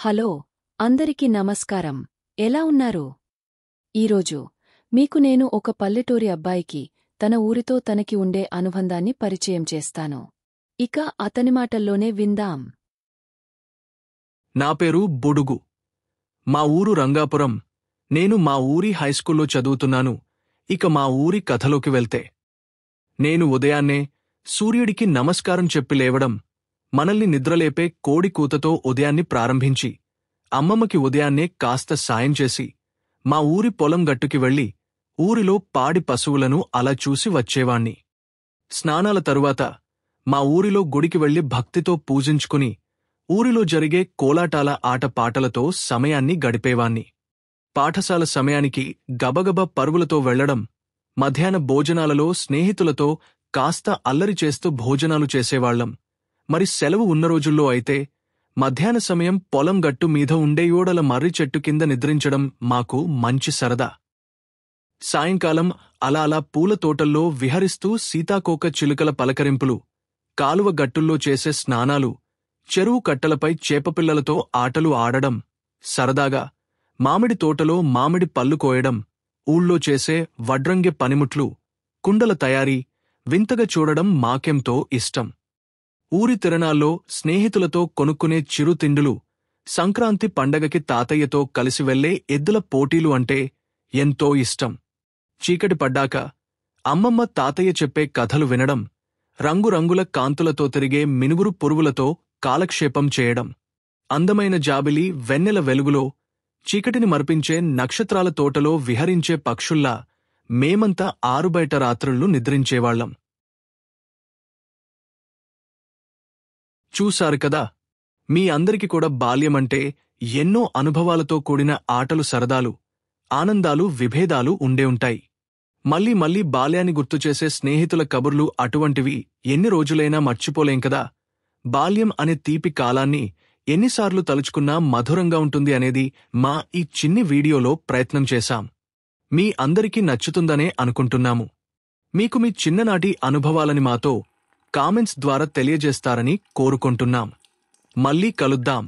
Hello అందరికీ నమస్కారం. ఎలా ఉన్నారు? ఈరోజు మీకు నేను ఒక పల్లెటూరి అబ్బాయికి తన ఊరితో తనకి ఉండే అనుబంధాన్ని పరిచయం చేస్తాను. ఇక అతని మాటల్లోనే విందాం. నా పేరు బుడుగు. మా ఊరు రంగాపురం. నేను మా ఊరి హైస్కూల్లో చదువుతున్నాను. ఇక మా ఊరి కథలోకి వెళ్తే, నేను ఉదయాన్నే సూర్యుడికి నమస్కారం చెప్పి లేవడం, మనల్ని నిద్రలేపే కోడి కూతతో ఉదయాన్ని ప్రారంభించి, అమ్మమ్మకి ఉదయాన్నే కాస్త సాయం చేసి, మా ఊరి పొలం గట్టుకి వెళ్లి ఊరిలో పాడి పశువులను అలా చూసి వచ్చేవాణ్ణి. స్నానాల తరువాత మా ఊరిలో గుడికి వెళ్లి భక్తితో పూజించుకుని ఊరిలో జరిగే కోలాటాల ఆటపాటలతో సమయాన్ని గడిపేవాణ్ణి. పాఠశాల సమయానికి గబగబ పరుగులతో వెళ్లడం, మధ్యాహ్న భోజనాలలో స్నేహితులతో కాస్త అల్లరి చేస్తూ భోజనాలు చేసేవాళ్లం. మరి సెలవు ఉన్న రోజుల్లో అయితే మధ్యాహ్న సమయం పొలం గట్టు మీద ఉండే ఓడల మర్రి చెట్టు కింద నిద్రించడం మాకు మంచి సరదా. సాయంకాలం అలా అలా పూల తోటల్లో విహరిస్తూ సీతాకోక చిలుకల పలకరింపులు, కాలువ గట్టుల్లో చేసే స్నానాలు, చెరువు కట్టలపై చేపపిల్లలతో ఆటలు ఆడడం, సరదాగా మామిడి తోటలో మామిడి పళ్ళు కోయడం, ఊళ్ళో చేసే వడ్రంగి పనిముట్లు, కుండల తయారీ వింతగా చూడడం మాకెంతో ఇష్టం. ఊరి తిరణాల్లో స్నేహితులతో కొనుక్కునే చిరుతిండులు, సంక్రాంతి పండగకి తాతయ్యతో కలిసి వెళ్లే ఎద్దుల పోటీలు అంటే ఎంతో ఇష్టం. చీకటి పడ్డాక అమ్మమ్మ తాతయ్య చెప్పే కథలు వినడం, రంగురంగుల కాంతులతో తిరిగే మినుగురు పురుగులతో కాలక్షేపం చేయడం, అందమైన జాబిలి వెన్నెల వెలుగులో చీకటిని మర్పించే నక్షత్రాల తోటలో విహరించే పక్షుల్లా మేమంతా ఆరుబయట రాత్రుళ్ళు నిద్రించేవాళ్లం. చూశారు కదా, మీ అందరికి కూడా బాల్యమంటే ఎన్నో అనుభవాలతో కూడిన ఆటలు, సరదాలు, ఆనందాలు, విభేదాలు ఉండే ఉంటాయి. మళ్ళీ మళ్ళీ బాల్యాన్ని గుర్తుచేసే స్నేహితుల కబుర్లు అటువంటివి ఎన్ని రోజులైనా మర్చిపోలేం కదా. బాల్యం అనే తీపి కాలాన్ని ఎన్నిసార్లు తలుచుకున్నా మధురంగా ఉంటుంది అనేది మా ఈ చిన్ని వీడియోలో ప్రయత్నం చేశాం. మీ అందరికీ నచ్చుతుందనే అనుకుంటున్నాము. మీకు మీ చిన్ననాటి అనుభవాలని మాతో కామెంట్స్ ద్వారా తెలియజేస్తారని కోరుకుంటున్నాం. మళ్ళీ కలుద్దాం.